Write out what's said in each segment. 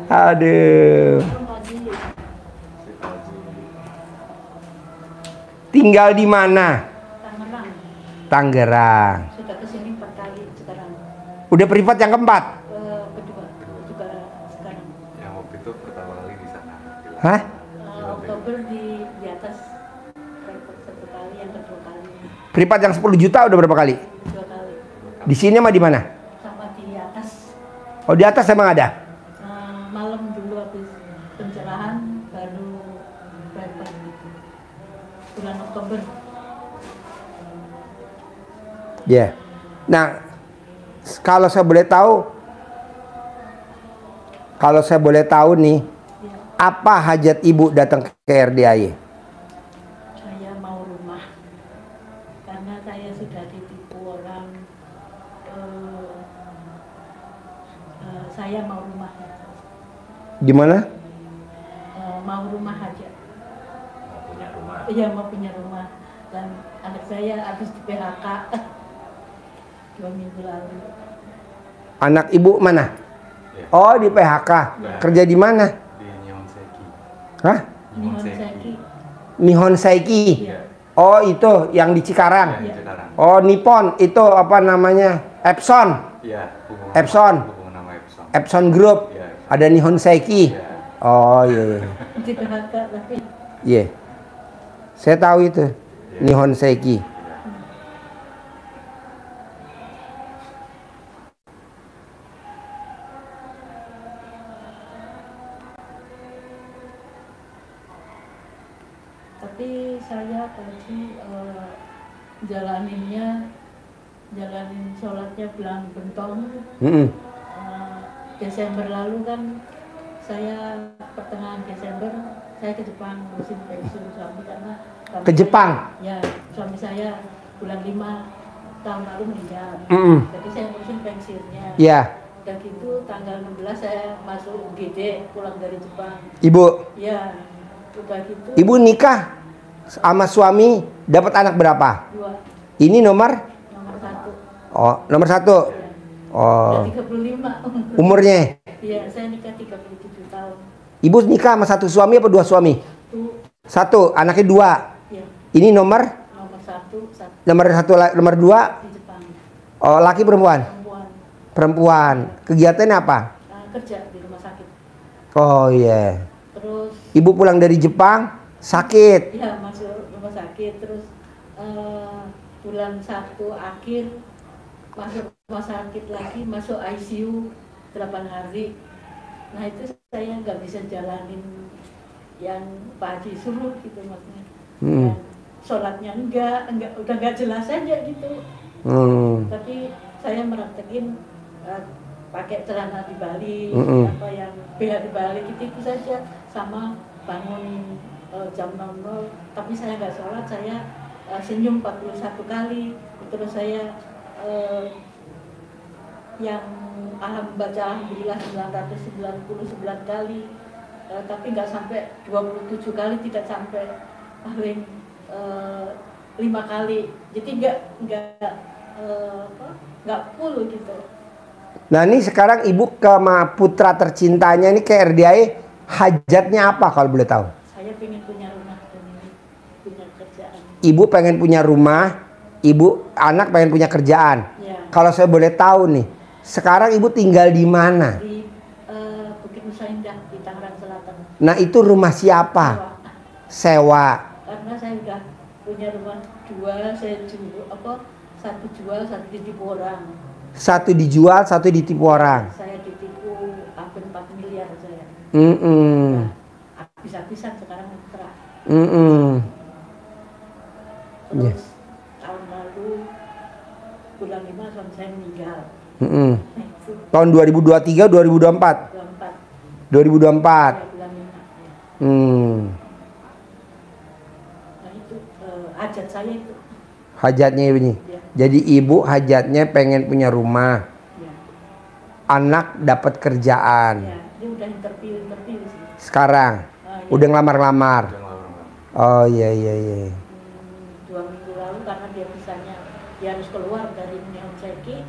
Aduh. Tinggal di mana? Tangerang. Tangerang. Sudah kesini 4 kali sekarang. Udah privat yang keempat? Kedua juga sekarang. Yang waktu itu pertama kali di sana. Hah? Oktober di atas privat 1 kali, yang kedua kali. Privat yang 10 juta udah berapa kali? 2 kali. Di sini sama di mana? Sama di atas. Oh, di atas emang ada? Malam dulu habis pencerahan baru privat gitu. Bulan Oktober. Ya. Nah, kalau saya boleh tahu nih, Ya. apa hajat ibu datang ke RDAY? Saya mau rumah karena saya sudah ditipu orang. Saya mau rumah. Gimana? Mau rumah aja. Mau punya rumah. Iya, mau punya rumah. Dan anak saya habis di PHK 2 minggu lalu. Anak ibu mana? Ya. Oh, di PHK. Kerja di mana? Di Nihon Seiki. Hah? Nihon Seiki. Nihon Seiki. Iya. Oh, itu yang di Cikarang. Ya, sekarang. Oh, Nippon itu apa namanya? Epson. Iya, Epson. hubungan nama Epson. Epson Group. Iya. Ada Nihon Seiki. Iya. Oh, iya. Iya. Di PHK tapi Iya. Saya tahu itu. Nihon Seiki. saya tadi jalanin sholatnya belang bentong. Desember lalu kan saya pertengahan Desember saya ke Jepang ngurusin pensiun suami karena Ke Jepang? Ya, suami saya bulan 5 tahun lalu meninggal. Jadi saya ngurusin pensiunnya. Iya. Udah gitu tanggal 16 saya masuk UGD pulang dari Jepang. Ibu? Ya, udah gitu. Ibu nikah sama suami dapat anak berapa? 2. Ini nomor 1. Oh, nomor 1. Ya. Oh. Udah 35 Umurnya? Iya, saya nikah 37 tahun. Ibu nikah sama satu suami apa 2 suami? Tuh, 1, anaknya 2. ya, Ini nomor nomor 1 nomor 2. di Jepang. Oh, laki perempuan? Perempuan. Perempuan. Kegiatannya apa? Kerja di rumah sakit. Oh iya. Terus Ibu pulang dari Jepang sakit. ya masuk rumah sakit. Terus bulan 1 akhir masuk rumah sakit lagi, masuk ICU 8 hari. Nah itu saya nggak bisa jalanin yang Pak Haji suruh gitu maksudnya. Dan sholatnya udah nggak jelas aja gitu. Tapi saya meraktekin pakai celana di Bali, apa yang BH di Bali gitu saja, sama bangun jam 00. Tapi saya nggak sholat, saya senyum 41 kali. Terus saya yang baca alhamdulillah 999 kali, tapi nggak sampai 27 kali, tidak sampai paling 5 kali, jadi nggak full gitu. Nah ini sekarang ibu ke putra tercintanya ini ke RDAY, hajatnya apa kalau boleh tahu? Saya pengen punya rumah dan punya kerjaan. Ibu pengen punya rumah, anak pengen punya kerjaan. Ya. Kalau saya boleh tahu nih, sekarang ibu tinggal di mana? Di Bukit Nusa Indah di Tangerang Selatan. Nah itu rumah siapa? Sewa. Karena saya udah punya rumah 2, saya satu jual, satu ditipu orang. Satu dijual, satu ditipu orang. Saya ditipu hampir 4 miliar saya. Mm-mm. Habis-habisan sekarang mitra. Mm-mm. Terus tahun lalu bulan 5 suami saya meninggal. Mm-mm. Nah, itu Tahun 2023, 2024? 2024. 24. Ya, bulan 5. Ya. Nah itu hajat saya itu. Hajatnya ini. Ya. Jadi ibu hajatnya pengen punya rumah. Ya. Anak dapat kerjaan. Ya, dia udah interview sih. Sekarang Ya. udah ngelamar-lamar. Udah ngelamar. Oh iya iya iya. 2 minggu lalu karena dia harus keluar dari Nihon Seiki,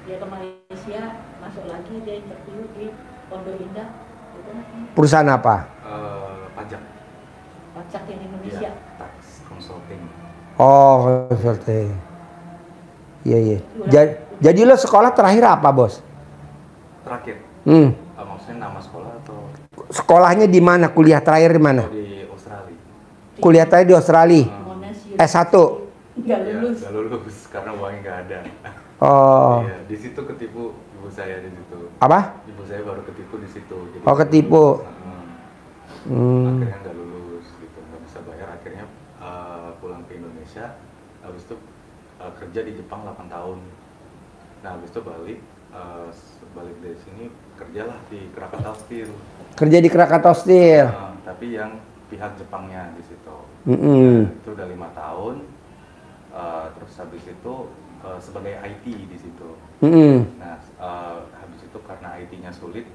dia ke Malaysia, masuk lagi, dia interview di Pondok Indah. Itu Perusahaan apa? Pajak. pajak yang Indonesia. Ya, tax consulting. Oh, konsulting. Iya, iya. Jadi lo sekolah terakhir apa, Bos? Terakhir. Hmm. Maksudnya nama sekolah atau Sekolahnya di mana? Kuliah terakhir di mana? di Australia? Kuliah terakhir di Australia. Monash S1. nggak Ya, lulus. nggak lulus karena uangnya nggak ada. Oh. Iya, di situ ketipu ibu saya di situ. Apa? Ibu saya baru ketipu di situ. Jadi Oh, ketipu. Akhirnya nggak lulus gitu, nggak bisa bayar. Akhirnya pulang ke Indonesia. Habis itu kerja di Jepang 8 tahun. Nah, habis itu balik dari sini kerjalah di Krakatau Steel. Kerja di Krakatau Steel. Tapi yang pihak Jepangnya di situ. Mm-mm. Nah, itu udah 5 tahun. Terus habis itu sebagai IT di situ. Mm-mm. Nah, habis itu karena IT-nya sulit,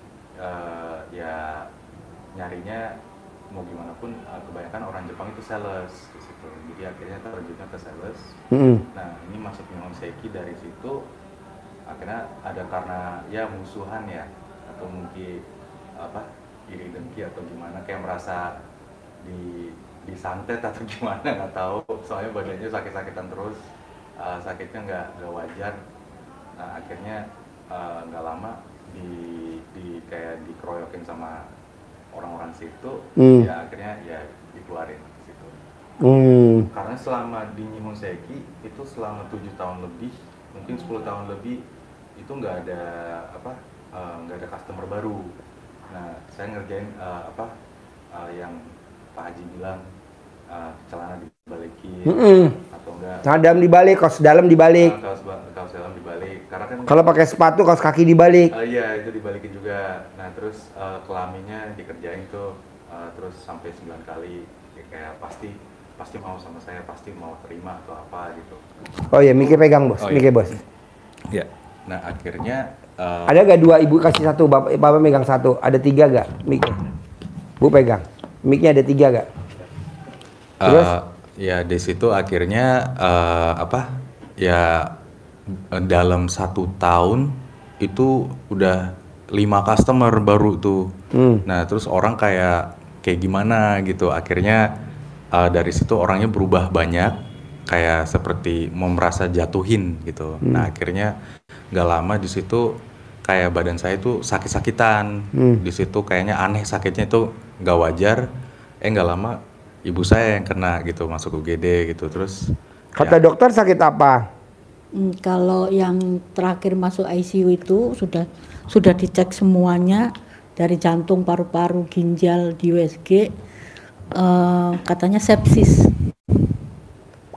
ya nyarinya mau gimana pun kebanyakan orang Jepang itu sales di situ. Jadi akhirnya terjunnya ke sales. Mm-mm. Nah, ini masuk Nihon Seiki dari situ. Akhirnya ada karena ya musuhan ya, atau mungkin apa iri dengki atau gimana, kayak merasa disantet atau gimana, nggak tahu. Soalnya badannya sakit-sakitan terus, sakitnya nggak wajar. Nah, akhirnya nggak lama kayak dikeroyokin sama orang-orang situ. Ya akhirnya ya dikeluarin di situ. Karena selama di Nihon Seiki itu selama 7 tahun lebih, mungkin 10 tahun lebih itu nggak ada customer baru. Nah, saya ngerjain yang Pak Haji bilang, celana dibalikin atau enggak, Dalam dibalik, kaos dalam dibalik. kaos dalam dibalik, karena kan Kalau pakai sepatu, kaos kaki dibalik. iya itu dibalikin juga. Nah, terus kelaminnya dikerjain tuh, terus sampai 9 kali. Ya, kayak pasti mau sama saya, pasti mau terima atau apa gitu. Oh iya, Miki pegang, Bos. Oh, iya. Miki, Bos. Ya. Nah, akhirnya Ada gak dua, ibu kasih satu, bapak megang satu. Ada 3 gak, Miki? Bu pegang. Miki ada 3 gak? Terus? Ya di situ akhirnya ya dalam 1 tahun itu udah 5 customer baru tuh. Nah, terus orang kayak gimana gitu. Akhirnya dari situ orangnya berubah banyak, kayak seperti mau merasa jatuhin gitu. Nah, akhirnya nggak lama di situ kayak badan saya tuh sakit-sakitan. Di situ kayaknya aneh, sakitnya itu nggak wajar. Nggak lama ibu saya yang kena gitu, masuk UGD gitu. Terus Kata dokter sakit apa? Kalau yang terakhir masuk ICU itu sudah dicek semuanya dari jantung, paru-paru, ginjal, di USG, katanya sepsis.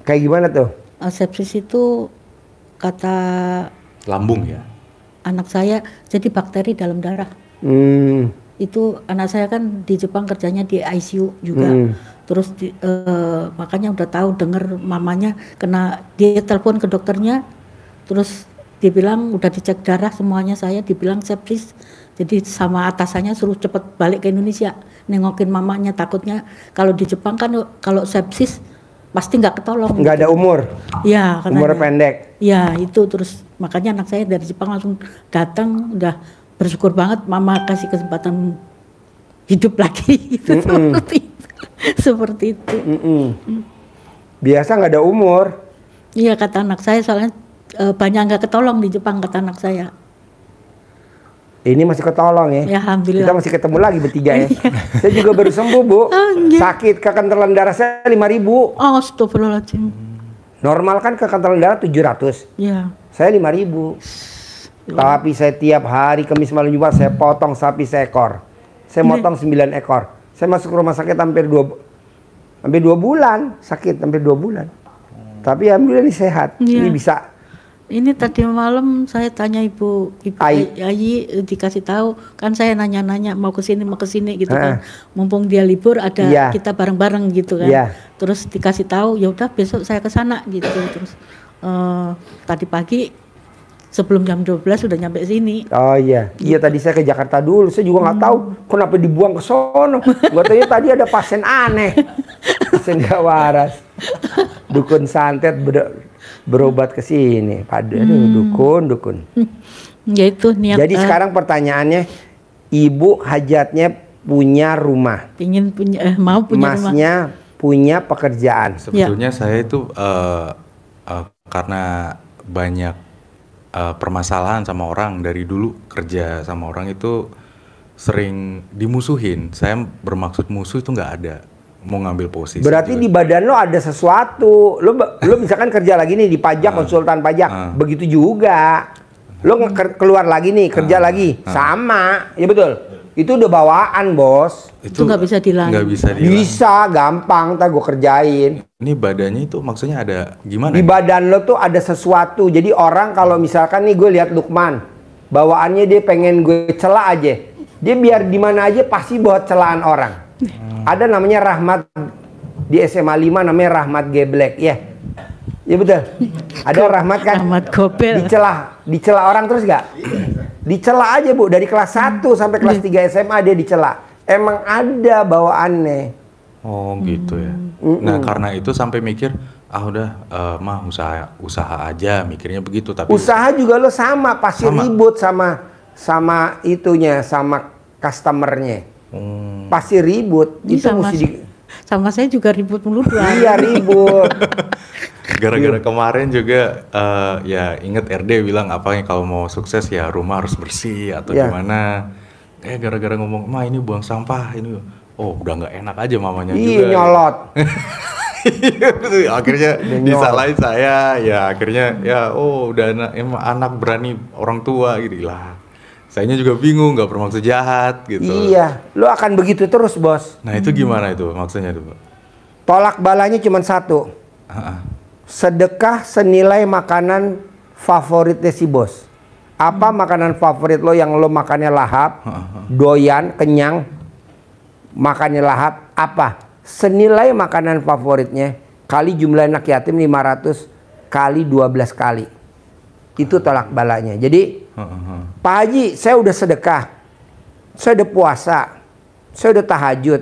Kayak gimana tuh? Sepsis itu kata lambung ya. anak saya jadi bakteri dalam darah. Itu anak saya kan di Jepang kerjanya di ICU juga. Terus makanya udah tahu, dengar mamanya kena, dia telepon ke dokternya, terus dibilang udah dicek darah semuanya, saya dibilang sepsis. Jadi sama atasannya suruh cepet balik ke Indonesia nengokin mamanya, takutnya kalau di Jepang kan kalau sepsis pasti nggak ketolong. Nggak ada umur. Ya, Umur pendek. Ya itu, terus makanya anak saya dari Jepang langsung datang, udah bersyukur banget mama kasih kesempatan hidup lagi gitu. Seperti itu. Biasa nggak ada umur. Iya, kata anak saya, soalnya banyak nggak ketolong di Jepang, kata anak saya. Ini masih ketolong ya. Ya, alhamdulillah. Kita masih ketemu lagi bertiga ya. Saya juga baru sembuh, Bu. Sakit kekentelan darah saya 5.000. Oh, astagfirullahaladzim. Normal kan kekentelan darah 700. Ya. Saya 5.000. Tapi saya tiap hari Kamis malam Jumat saya potong sapi seekor. Saya motong 9 ekor. Saya masuk rumah sakit hampir 2 bulan, sakit hampir 2 bulan. Tapi alhamdulillah ini sehat. Ya. Ini bisa. Ini tadi malam saya tanya ibu Ayi, dikasih tahu, kan saya nanya-nanya mau ke sini gitu kan. Mumpung dia libur ada kita bareng-bareng gitu kan. Terus dikasih tahu, ya udah besok saya ke sana gitu. Terus tadi pagi sebelum jam 12 sudah nyampe sini. Oh iya. Gitu. Iya, tadi saya ke Jakarta dulu. Saya juga nggak tahu kenapa dibuang ke sono. Gua tahu tadi ada pasien aneh. Pasien gak waras. Dukun santet berobat ke sini. Aduh, dukun. Ya itu niat. Jadi sekarang pertanyaannya, Ibu hajatnya punya rumah. Ingin punya, mau punya rumah. Masnya punya pekerjaan. Sebetulnya saya itu karena banyak permasalahan sama orang dari dulu, kerja sama orang itu sering dimusuhin. Saya bermaksud musuh itu nggak ada, mau ngambil posisi. Berarti juga. di badan lo ada sesuatu. Lo misalkan kerja lagi nih di pajak, konsultan pajak, begitu juga. Lo keluar lagi nih, kerja lagi, sama, ya betul. Itu udah bawaan, bos. Itu nggak bisa dihilangin. Nggak bisa dihilangin. Bisa, gampang, ntar gue kerjain. Ini badannya itu maksudnya ada gimana? Di badan lo tuh ada sesuatu. Jadi orang kalau misalkan nih gue lihat Lukman, bawaannya dia pengen gue cela aja. Dia biar di mana aja pasti buat celaan orang. Ada namanya Rahmat di SMA 5 namanya Rahmat Geblek, ya. Ya betul. Ada Rahmat kan? Rahmat Gobel. Dicela orang terus gak? Dicela aja, Bu, dari kelas 1 sampai kelas 3 SMA dia dicela. Emang ada bawaannya. Oh, gitu ya. Nah, karena itu sampai mikir, udah mah usaha aja, mikirnya begitu. Tapi Usaha juga lo sama, pasti Sama. ribut sama itunya, sama customernya. Pasti ribut. Ini Itu sama, mesti sama saya juga ribut mulu tuh. Iya, ribut. gara-gara kemarin juga ya inget RD bilang apa kalau mau sukses ya rumah harus bersih atau Ya. gimana. Gara-gara ngomong, "Ma, ini buang sampah ini." Oh, udah nggak enak aja mamanya Iya, juga. nyolot. Akhirnya Nyolot. disalahin saya, ya akhirnya ya udah emang anak berani orang tua gitu lah. Sayanya juga bingung, nggak bermaksud jahat gitu. Iya, lo akan begitu terus, bos. Nah itu gimana itu maksudnya tuh, Pak? Tolak balanya cuma satu. Sedekah senilai makanan favoritnya si bos. Apa makanan favorit lo yang lo makannya lahap, doyan, kenyang, makannya lahap, apa? Senilai makanan favoritnya kali jumlah anak yatim 500 kali 12 kali. Itu tolak balanya. Jadi Pak Haji, saya udah sedekah, saya udah puasa, saya udah tahajud,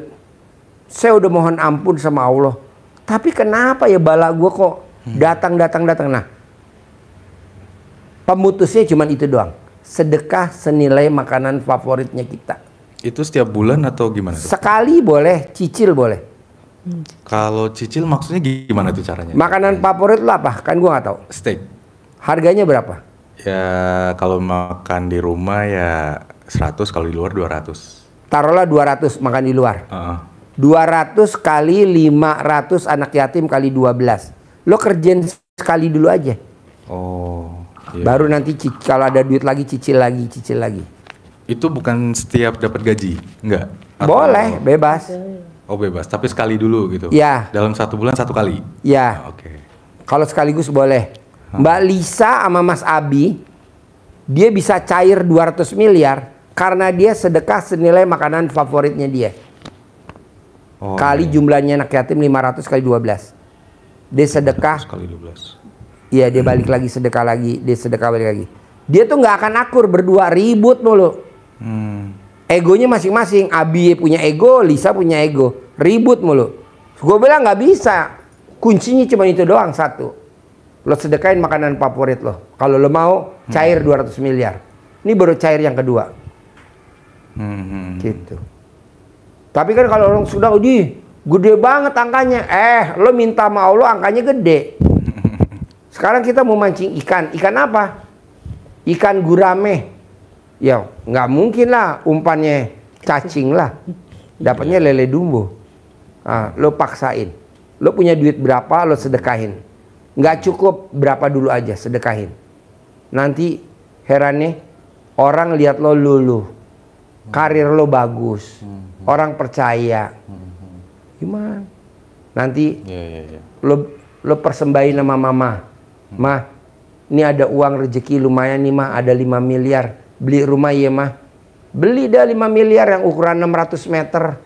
saya udah mohon ampun sama Allah. Tapi kenapa ya bala gue kok datang. Nah, pemutusnya cuma itu doang. Sedekah senilai makanan favoritnya kita. Itu setiap bulan atau gimana tuh? Sekali boleh, cicil boleh. Kalau cicil maksudnya gimana tuh caranya? Makanan favorit lo apa? Kan gue nggak tahu. Steak. Harganya berapa? Ya kalau makan di rumah ya 100, kalau di luar 200. Taruhlah 200 makan di luar. 200 kali 500 anak yatim kali 12. Lo kerjain sekali dulu aja. Oh. Iya. Baru nanti kalau ada duit lagi cicil lagi. Itu bukan setiap dapat gaji, enggak? Boleh, bebas. Oh bebas, tapi sekali dulu gitu. Ya. Dalam 1 bulan 1 kali. Ya. Oke. Kalau sekaligus boleh. Mbak Lisa sama Mas Abi, dia bisa cair 200 miliar karena dia sedekah senilai makanan favoritnya dia. Oh, Kali jumlahnya anak yatim 500 kali 12. Dia sedekah. Kali 12. Iya, dia balik lagi sedekah lagi, dia sedekah balik lagi. Dia tuh nggak akan akur berdua, ribut mulu. Egonya masing-masing. Abi punya ego, Lisa punya ego, ribut mulu. Gue bilang nggak bisa. Kuncinya cuma itu doang, satu. Lo sedekahin makanan favorit lo. Kalau lo mau cair 200 miliar. Ini baru cair yang kedua. Gitu. Tapi kan kalau orang sudah gede banget angkanya. Lo minta sama Allah angkanya gede. Sekarang kita mau mancing ikan. Ikan apa? Ikan gurame. Ya nggak mungkin lah umpannya cacing lah. Dapatnya lele dumbo. Nah, lo paksain. Lo punya duit berapa lo sedekahin. Nggak cukup berapa dulu aja sedekahin. Nanti herannya orang lihat lo luluh. Karir lo bagus. Orang percaya. Gimana? Nanti lo persembahin sama mama. Mah, ini ada uang rezeki lumayan nih mah, ada 5 miliar. Beli rumah ya mah. Beli dah 5 miliar yang ukuran 600 meter.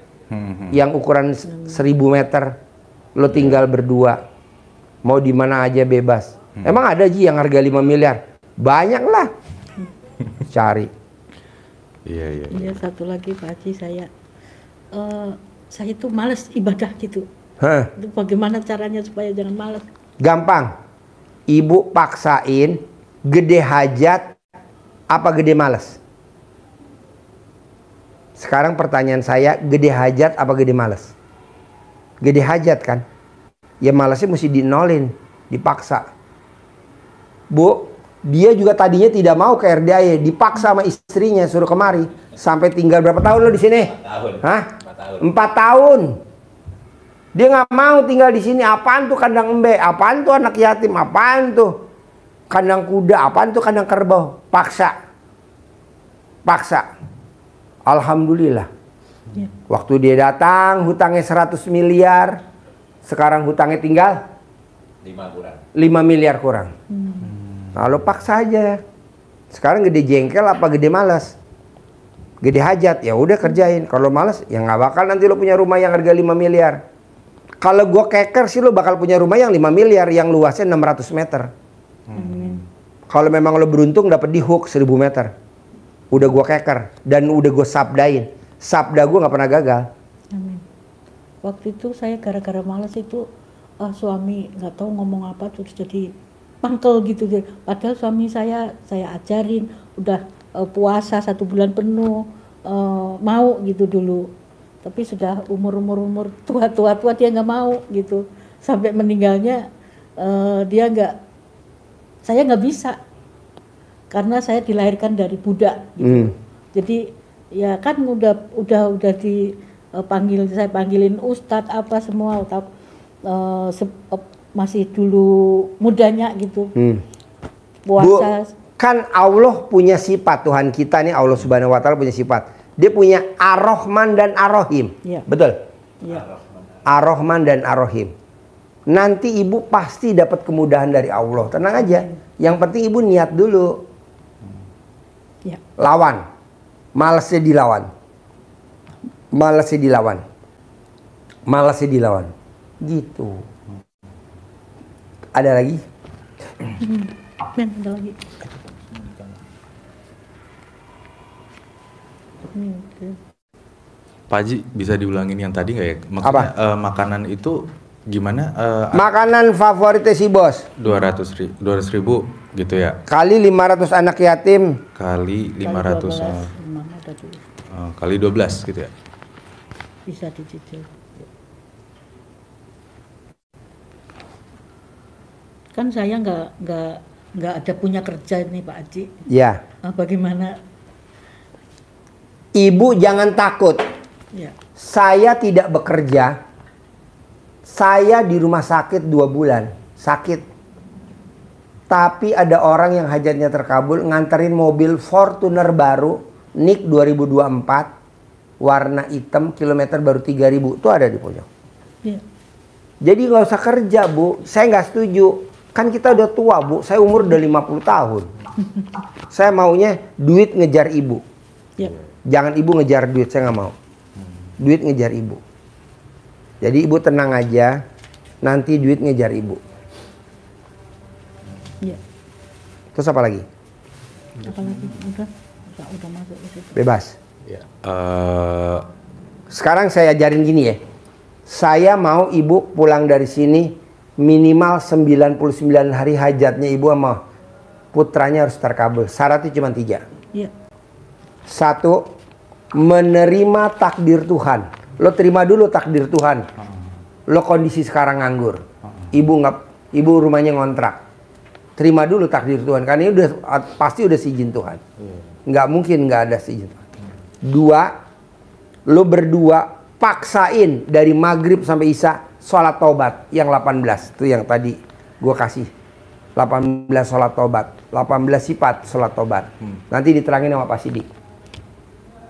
Yang ukuran 1000 meter. Lo tinggal berdua. Mau di mana aja bebas. Emang ada Ji yang harga 5 miliar? Banyak lah. Cari. Iya, satu lagi Pak Haji, saya itu males ibadah gitu. Itu bagaimana caranya supaya jangan males? Gampang. Ibu paksain gede hajat apa gede males? Sekarang pertanyaan saya, gede hajat apa gede malas? Gede hajat kan? Ya malasnya mesti dinolin, dipaksa. Bu, dia juga tadinya tidak mau ke RDAY, dipaksa sama istrinya suruh kemari. Sampai tinggal berapa tahun lo di sini? 4 tahun. Hah? 4 tahun. 4 tahun. Dia nggak mau tinggal di sini. Apaan tuh kandang embe? Apaan tuh anak yatim? Apaan tuh kandang kuda? Apaan tuh kandang kerbau? Paksa. Paksa. Alhamdulillah. Ya. Waktu dia datang hutangnya 100 miliar. Sekarang hutangnya tinggal 5 kurang. 5 miliar kurang. Lalu paksa aja. Sekarang gede jengkel apa gede malas? Gede hajat, ya udah kerjain. Kalau malas, ya nggak bakal nanti lo punya rumah yang harga 5 miliar. Kalau gue keker sih lo bakal punya rumah yang 5 miliar, yang luasnya 600 meter. Kalau memang lo beruntung dapat di hook 1000 meter. Udah gue keker dan udah gue sabdain. Sabda gue nggak pernah gagal. Amin. Waktu itu saya gara-gara malas itu suami nggak tahu ngomong apa terus jadi mangkel gitu deh. Padahal suami saya ajarin udah puasa 1 bulan penuh mau gitu dulu. Tapi sudah umur tua dia nggak mau gitu. Sampai meninggalnya saya nggak bisa karena saya dilahirkan dari budak. Gitu. Jadi ya kan udah saya panggilin ustadz apa semua masih dulu mudanya gitu. Puasa. Bu, kan Allah punya sifat, Tuhan kita nih Allah Subhanahu wa Ta'ala punya sifat. Dia punya Ar-Rahman dan Ar-Rahim. Ya. Betul? Ya. Ar-Rahman dan Ar-Rahim. Nanti ibu pasti dapat kemudahan dari Allah. Tenang aja. Yang penting ibu niat dulu. Ya. Lawan. Malasnya dilawan. Malasnya dilawan. Malasnya dilawan. Gitu. Ada lagi? Men, ada lagi. Pak Haji, bisa diulangin yang tadi nggak ya? Maksudnya makanan itu gimana? Makanan favoritnya si bos. 200 ribu gitu ya? Kali 500 anak yatim. Kali 500. Kali 12 gitu ya? Bisa dicicil. Kan saya nggak ada punya kerja nih Pak Haji. Ya. Bagaimana? Ibu jangan takut. Ya. Saya tidak bekerja. Saya di rumah sakit 2 bulan. Sakit. Tapi ada orang yang hajatnya terkabul nganterin mobil Fortuner baru. NIK 2024. Warna hitam, kilometer baru 3000. Itu ada di pojok. Ya. Jadi nggak usah kerja Bu. Saya nggak setuju. Kan kita udah tua Bu. Saya umur udah 50 tahun. Saya maunya duit ngejar ibu. Ya. Jangan ibu ngejar duit, saya nggak mau. Duit ngejar ibu. Jadi ibu tenang aja, nanti duit ngejar ibu. Ya. Terus apa lagi? Apa lagi? Udah masuk ke situ. Bebas. Ya. Sekarang saya ajarin gini ya. Saya mau ibu pulang dari sini minimal 99 hari hajatnya ibu sama putranya harus terkabul. Syaratnya cuma 3. Iya. 1, menerima takdir Tuhan. Lo terima dulu takdir Tuhan. Lo kondisi sekarang nganggur. Ibu rumahnya ngontrak. Terima dulu takdir Tuhan. Karena ini pasti udah izin Tuhan. Nggak mungkin nggak ada izin Tuhan. 2, lo berdua paksain dari maghrib sampai isya sholat taubat yang 18. Itu yang tadi gue kasih. 18 sholat taubat. 18 sifat sholat taubat. Nanti diterangin sama Pak Sidik.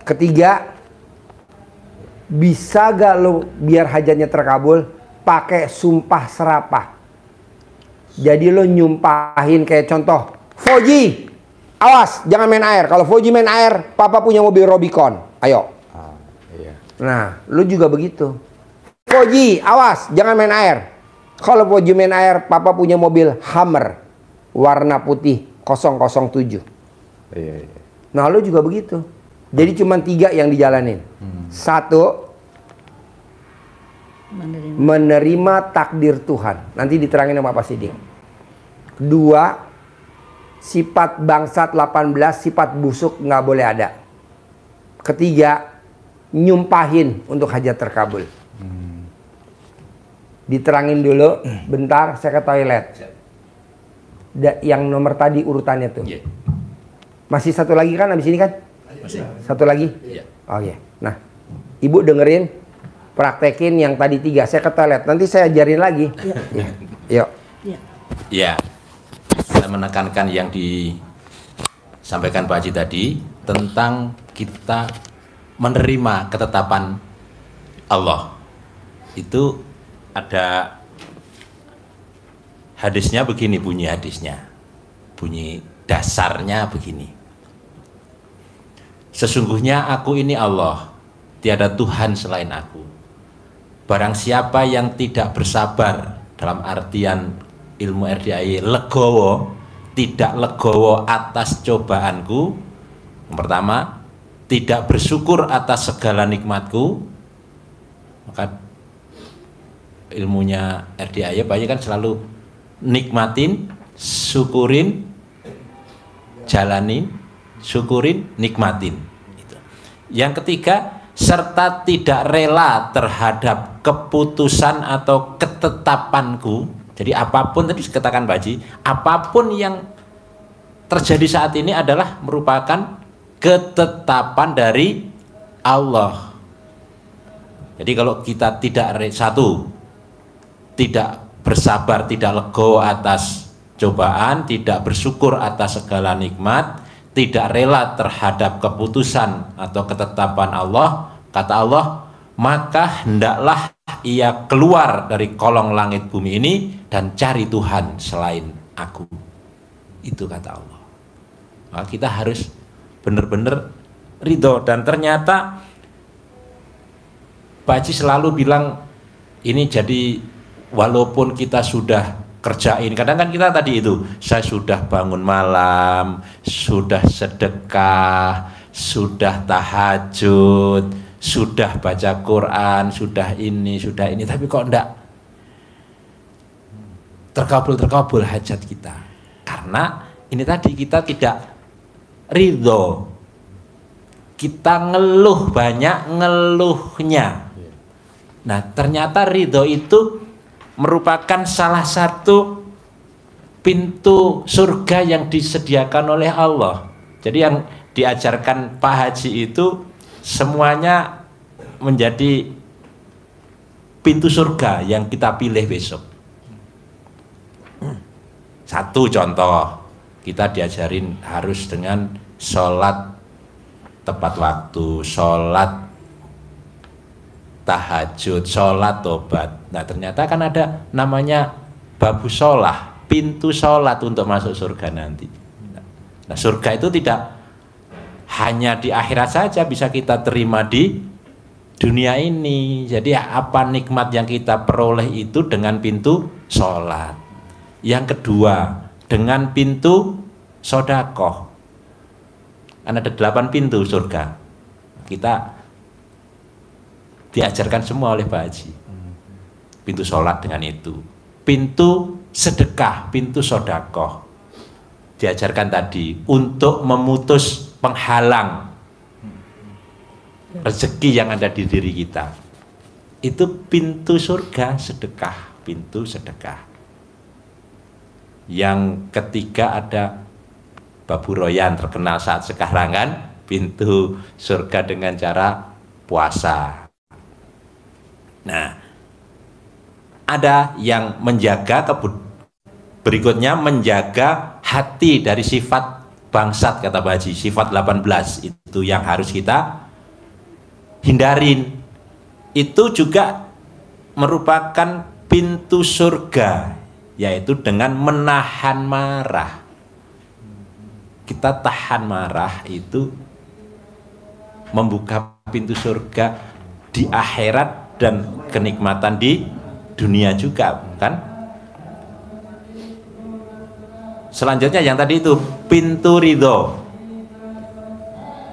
Ketiga, bisa gak lo biar hajatnya terkabul pakai sumpah serapah. Jadi lo nyumpahin kayak contoh, Foji, awas jangan main air. Kalau Foji main air, papa punya mobil Robicon. Ayo. Iya. Nah, lo juga begitu. Foji, awas jangan main air. Kalau Foji main air, papa punya mobil Hummer warna putih 007. Iya. Nah, lo juga begitu. Jadi cuma 3 yang dijalanin. 1, menerima takdir Tuhan. Nanti diterangin sama Pak Sidik. 2, sifat bangsat 18, sifat busuk nggak boleh ada. Ketiga, nyumpahin untuk hajat terkabul. Diterangin dulu, bentar saya ke toilet. Yang nomor tadi urutannya tuh. Iya. Masih satu lagi kan abis ini kan? Masih. Satu lagi? Iya. Oke. Nah, ibu dengerin, praktekin yang tadi 3. Saya ke toilet. Nanti saya ajarin lagi. Iya. Yuk. Iya. Ya, saya menekankan yang disampaikan Pak Haji tadi tentang kita menerima ketetapan Allah. Itu ada hadisnya begini, bunyi hadisnya. Bunyi dasarnya begini. Sesungguhnya aku ini Allah, tiada Tuhan selain aku. Barang siapa yang tidak bersabar, dalam artian ilmu RDAI legowo, tidak legowo atas cobaanku. Yang pertama, tidak bersyukur atas segala nikmatku, maka ilmunya RDAI banyak kan selalu nikmatin, syukurin, jalanin, syukurin, nikmatin. Yang ketiga, serta tidak rela terhadap keputusan atau ketetapanku. Jadi apapun, tadi dikatakan Pak Haji, apapun yang terjadi saat ini adalah merupakan ketetapan dari Allah. Jadi kalau kita tidak bersabar, tidak legowo atas cobaan, tidak bersyukur atas segala nikmat, tidak rela terhadap keputusan atau ketetapan Allah, kata Allah, maka hendaklah ia keluar dari kolong langit bumi ini dan cari Tuhan selain aku. Itu kata Allah. Maka kita harus benar-benar ridho. Dan ternyata Pak Haji selalu bilang ini, jadi walaupun kita sudah kerjain, kadang kan kita tadi itu, saya sudah bangun malam, sudah sedekah, sudah tahajud, sudah baca Quran, sudah ini, tapi kok enggak terkabul hajat kita. Karena ini tadi kita tidak ridho, kita ngeluh, banyak ngeluhnya. Nah, ternyata ridho itu merupakan salah satu pintu surga yang disediakan oleh Allah. Jadi yang diajarkan Pak Haji itu semuanya menjadi pintu surga yang kita pilih besok. Satu contoh, kita diajarin harus dengan sholat tepat waktu, sholat tahajud, sholat tobat. Nah ternyata kan ada namanya babu sholah, pintu sholat untuk masuk surga nanti. Nah surga itu tidak hanya di akhirat saja bisa kita terima di dunia ini. Jadi apa nikmat yang kita peroleh itu dengan pintu sholat. Yang kedua, dengan pintu sodakoh. Kan ada 8 pintu surga. Kita diajarkan semua oleh Pak Haji. Pintu sholat dengan itu, pintu sedekah, pintu sodakoh. Diajarkan tadi untuk memutus penghalang rezeki yang ada di diri kita. Itu pintu surga, sedekah, pintu sedekah. Yang ketiga ada Babu Royan, terkenal saat sekarang kan, pintu surga dengan cara puasa. Nah, ada yang menjaga berikutnya menjaga hati dari sifat bangsat, kata Pak Haji, sifat 18 itu yang harus kita hindarin. Itu juga merupakan pintu surga, yaitu dengan menahan marah. Kita tahan marah itu membuka pintu surga di akhirat dan kenikmatan di dunia juga, kan? Selanjutnya yang tadi itu pintu ridho.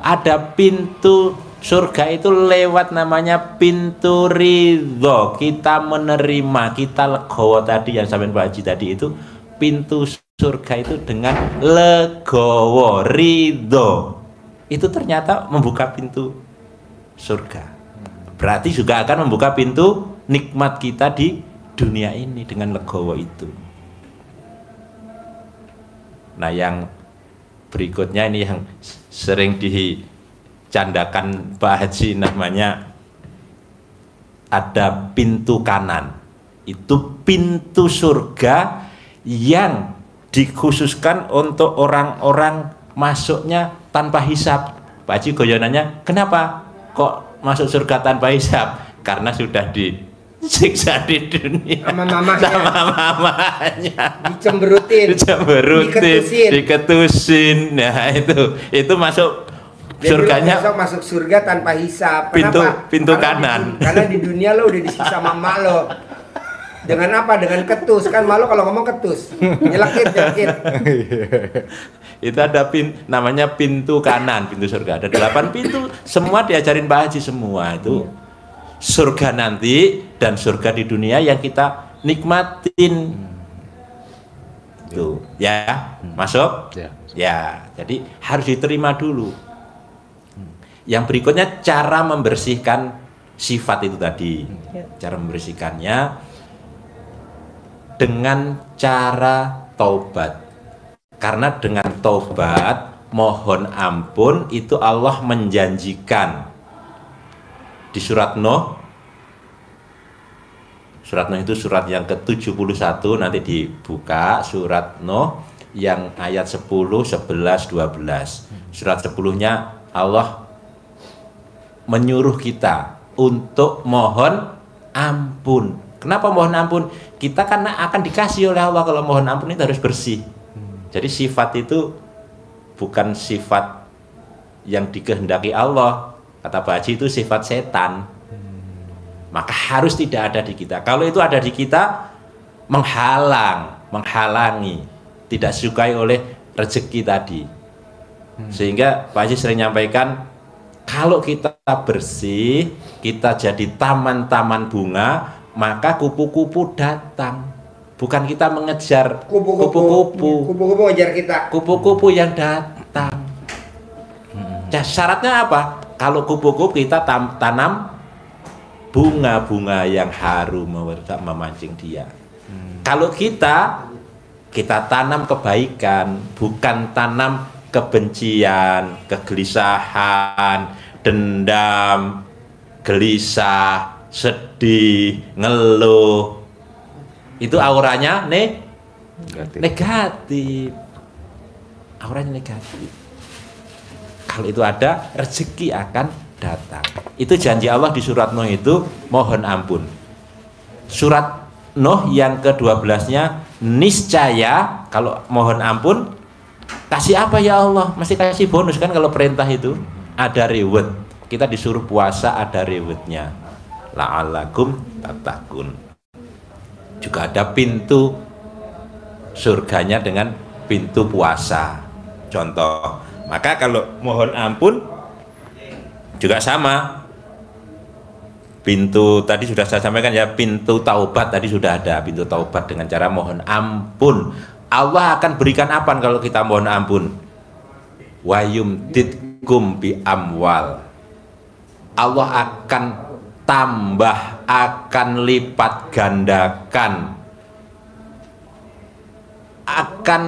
Ada pintu surga itu lewat namanya pintu ridho. Kita menerima, kita legowo tadi yang sampai Pak Haji tadi itu, pintu surga itu dengan legowo, ridho. Itu ternyata membuka pintu surga. Berarti juga akan membuka pintu nikmat kita di dunia ini dengan legowo itu. Nah, yang berikutnya ini yang sering dicandakan Pak Haji, namanya ada pintu kanan. Itu pintu surga yang dikhususkan untuk orang-orang masuknya tanpa hisab. Pak Haji goyonannya, kenapa kok masuk surga tanpa hisab? Karena sudah disiksa di dunia sama mamanya, dicemberutin, diketusin. Nah, itu masuk surganya. Besok masuk surga tanpa hisab. Pintu kanan. Karena di dunia lo udah disiksa mama lo. Dengan apa? Dengan ketus. Kan malu kalau ngomong ketus. Nyelekit. Itu ada namanya pintu kanan, pintu surga. Ada 8 pintu, semua diajarin Pak Haji semua itu. Surga nanti dan surga di dunia yang kita nikmatin. Tuh, ya. Masuk? Ya. Jadi harus diterima dulu. Yang berikutnya cara membersihkan sifat itu tadi. Cara membersihkannya dengan cara taubat. Karena dengan taubat, mohon ampun, itu Allah menjanjikan di surat Nuh. Surat Nuh itu surat yang ke-71, nanti dibuka surat Nuh yang ayat 10, 11, 12. Surat 10-nya Allah menyuruh kita untuk mohon ampun. Kenapa mohon ampun? Kita karena akan dikasih oleh Allah. Kalau mohon ampun itu harus bersih. Jadi sifat itu bukan sifat yang dikehendaki Allah. Kata Pak Haji itu sifat setan. Maka harus tidak ada di kita. Kalau itu ada di kita, menghalangi, tidak sukai oleh rezeki tadi. Sehingga Pak Haji sering nyampaikan, kalau kita bersih, kita jadi taman-taman bunga, maka kupu-kupu datang. Bukan kita mengejar kupu-kupu ngejar kita. Kupu-kupu yang datang. Syaratnya apa? Kalau kupu-kupu kita tanam bunga-bunga yang harum memancing dia. Kalau kita tanam kebaikan, bukan tanam kebencian, kegelisahan, dendam, gelisah, sedih, ngeluh. Itu auranya negatif. Auranya negatif. Kalau itu ada, rezeki akan datang. Itu janji Allah di surat Nuh itu, mohon ampun. Surat Nuh yang ke-12-nya, niscaya kalau mohon ampun, kasih apa ya Allah? Mesti kasih bonus kan kalau perintah itu. Ada reward. Kita disuruh puasa, ada rewardnya. La'allakum tattaqun. Juga ada pintu surganya dengan pintu puasa. Contoh, maka kalau mohon ampun juga sama. Pintu tadi sudah saya sampaikan ya, pintu taubat tadi sudah ada, pintu taubat dengan cara mohon ampun. Allah akan berikan apa kalau kita mohon ampun? Wa yumdidkum bi amwal. Allah akan tambah, akan lipat gandakan, akan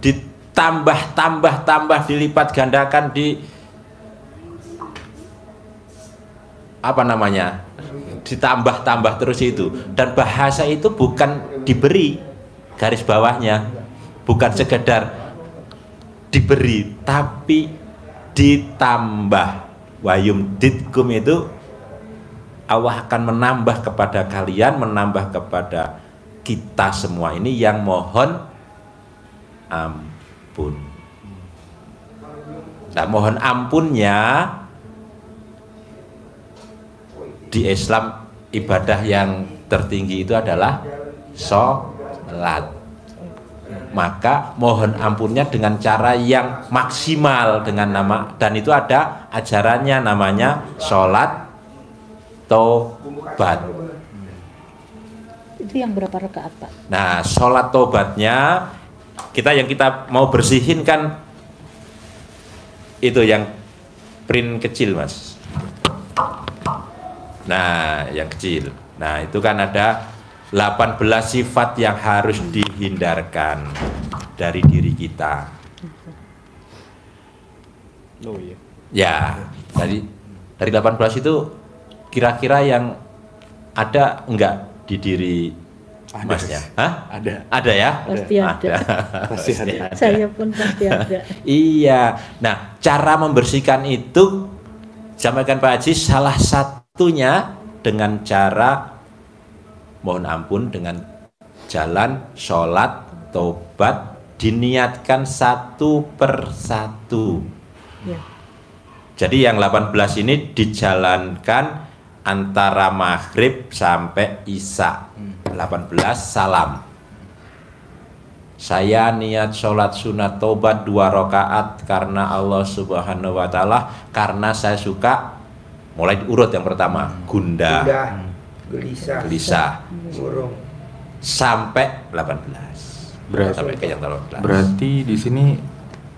ditambah, dilipat gandakan, ditambah terus itu. Dan bahasa itu bukan diberi, garis bawahnya bukan sekedar diberi, tapi ditambah. Wayum ditkum itu Allah akan menambah kepada kalian, menambah kepada kita semua ini yang mohon ampun. Nah, mohon ampunnya di Islam, ibadah yang tertinggi itu adalah sholat. Maka mohon ampunnya dengan cara yang maksimal, dengan nama, dan itu ada ajarannya namanya sholat tobat. Itu yang berapa rakaat, Pak? Nah, sholat tobatnya yang kita mau bersihin kan itu yang print kecil, Mas. Nah, yang kecil. Nah, itu kan ada 18 sifat yang harus dihindarkan dari diri kita. Oh iya. Ya, dari 18 itu kira-kira yang ada enggak di diri Masnya? Hah? Ada ya? Pasti ada. Pasti ada. Saya pun pasti ada. Iya. Nah, cara membersihkan itu sampaikan Pak Haji, salah satunya dengan cara mohon ampun, dengan jalan sholat tobat, diniatkan satu persatu. Ya. Jadi yang 18 ini dijalankan antara maghrib sampai isya. 18 salam. Saya niat sholat sunat tobat 2 rakaat karena Allah Subhanahu wa Ta'ala, karena saya suka. Mulai diurut yang pertama, gundah, gelisah, murung. sampai 18. Sampai ke yang 18. Berarti di sini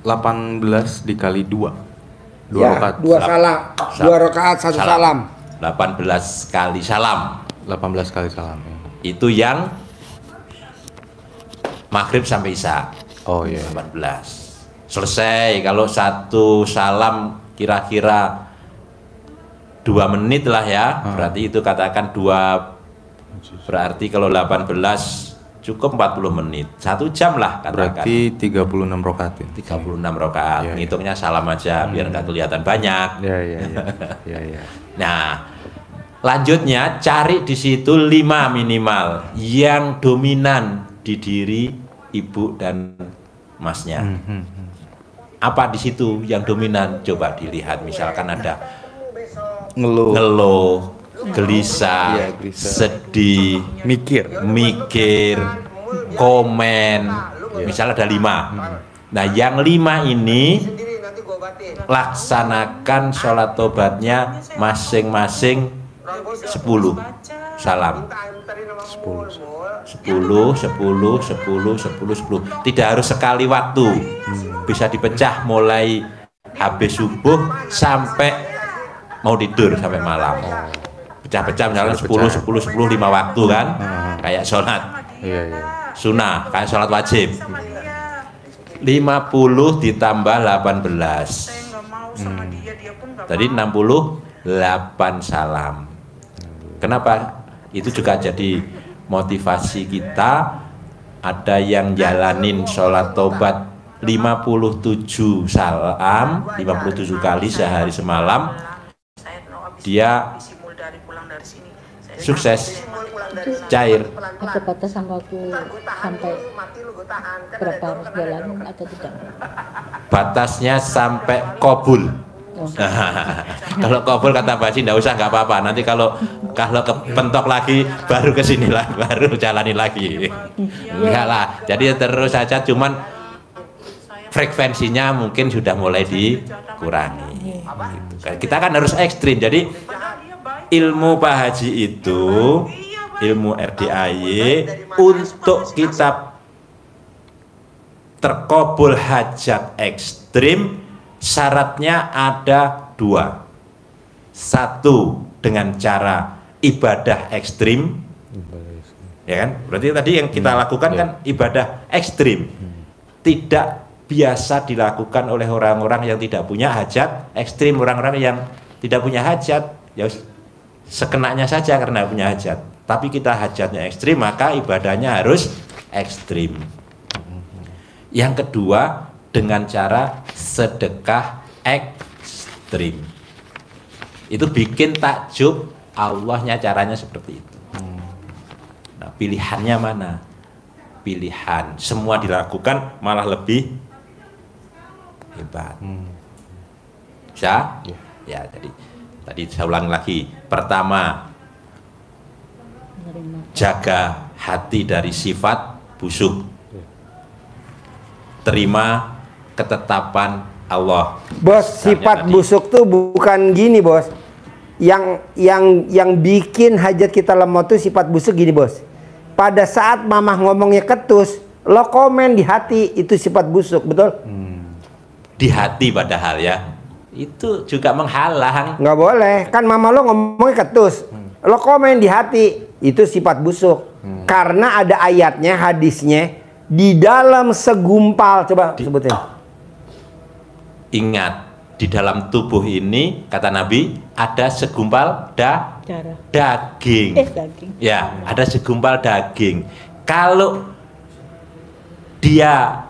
18 dikali 2. 2 Ya, rakaat. 2 salam, 2 rakaat 1 salam. 18 kali salam. 18 kali salam. Ya. Itu yang maghrib sampai isya. Oh iya. 18. Selesai. Kalau satu salam kira-kira 2 menit lah ya. Berarti itu katakan 2, berarti kalau 18 cukup 40 menit. 1 jam lah katakan. Berarti 36 rakaat ya. 36 rakaat. Iya, iya. Ngitungnya salam aja biar nggak kelihatan banyak. Iya. Nah, lanjutnya cari di situ 5 minimal yang dominan di diri ibu dan masnya. Apa di situ yang dominan? Coba dilihat, misalkan ada ngeluh, gelisah, Iya, gelisah. sedih, mikir, komen. Misalnya ada 5. Nah, yang 5 ini laksanakan sholat tobatnya masing-masing 10 salam. 10. Tidak harus sekali waktu. Bisa dipecah mulai habis subuh sampai mau tidur sampai malam. Pecah-pecah misalnya 10, 5 waktu kan. Kayak sholat Iya. sunnah, kayak sholat wajib. 50 ditambah 18. Tadi 68 salam. Kenapa? Itu juga jadi motivasi kita. Ada yang jalanin sholat tobat 57 salam, 57 kali sehari semalam, dia sukses, cair. Ada batasan waktu sampai berapa harus jalan atau tidak? Batasnya sampai kabul. Kalau kabul kata Mbak Ci, nggak usah, nggak apa-apa. Nanti kalau kepentok lagi baru kesini lah, baru jalani lagi. Enggak lah. Jadi terus saja, cuman frekuensinya mungkin sudah mulai dikurangi. Gitu. Kita kan harus ekstrim. Jadi ilmu Pak Haji itu, ilmu RDAY, untuk kita terkabul hajat ekstrim, syaratnya ada 2. 1 dengan cara ibadah ekstrim, ya kan? Berarti tadi yang kita lakukan kan ibadah ekstrim, tidak biasa dilakukan oleh orang-orang yang tidak punya hajat ekstrim. Orang-orang yang tidak punya hajat ya sekenanya saja karena punya hajat. Tapi kita hajatnya ekstrim, maka ibadahnya harus ekstrim. Yang kedua, dengan cara sedekah ekstrim. Itu bikin takjub, Allahnya caranya seperti itu. Nah, pilihannya mana? Pilihan semua dilakukan malah lebih hebat. Bisa? Ya, tadi saya ulang lagi. Pertama, jaga hati dari sifat busuk. Terima ketetapan Allah. Bos, sifat busuk tuh bukan gini, Bos. Yang bikin hajat kita lemot tuh sifat busuk gini, Bos. Pada saat mamah ngomongnya ketus, lo komen di hati, itu sifat busuk, betul? Di hati padahal ya. itu juga menghalang. Nggak boleh. Kan mama lo ngomongnya ketus. Lo komen di hati. Itu sifat busuk. Karena ada ayatnya, hadisnya. Di dalam segumpal. Coba sebutin. Ingat, di dalam tubuh ini, kata Nabi, ada segumpal Darah. daging. Daging. Ya, ada segumpal daging. Kalau dia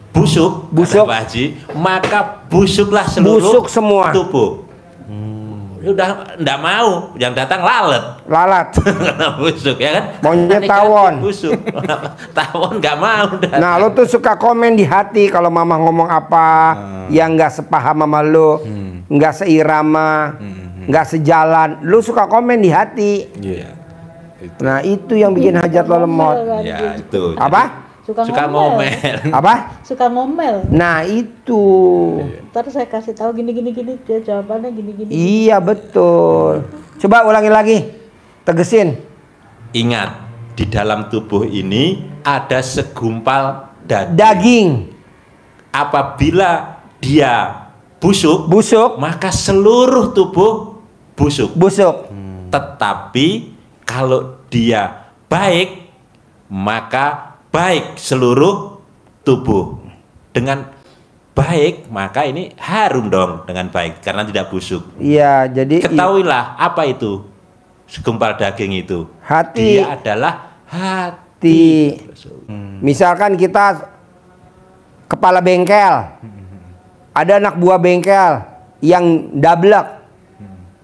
busuk, kata Pak Haji, maka busuklah seluruh Busuk semua. tubuh. Udah nggak mau, yang datang lalat. Lalat. Karena busuk ya kan? Maunya Negatif, tawon. Busuk. Tawon nggak mau. Datang. Nah, lo tuh suka komen di hati kalau mama ngomong apa yang nggak sepaham sama lo, nggak seirama, nggak sejalan. Lo suka komen di hati. Iya. Nah, itu yang bikin hajat lo lemot. Ya itu. Apa? Suka ngomel. Apa? Suka ngomel. Nah, itu. Ntar saya kasih tahu gini dia jawabannya gini. Iya, betul. Coba ulangi lagi. Tegesin. Ingat, di dalam tubuh ini ada segumpal daging. Daging. Apabila dia busuk, maka seluruh tubuh busuk. Tetapi kalau dia baik, maka baik seluruh tubuh. Dengan baik, maka ini harum dong dengan baik karena tidak busuk. Iya, jadi Ketahuilah apa itu segumpal daging itu. Hati. Dia adalah hati. Misalkan kita kepala bengkel, ada anak buah bengkel yang dablek,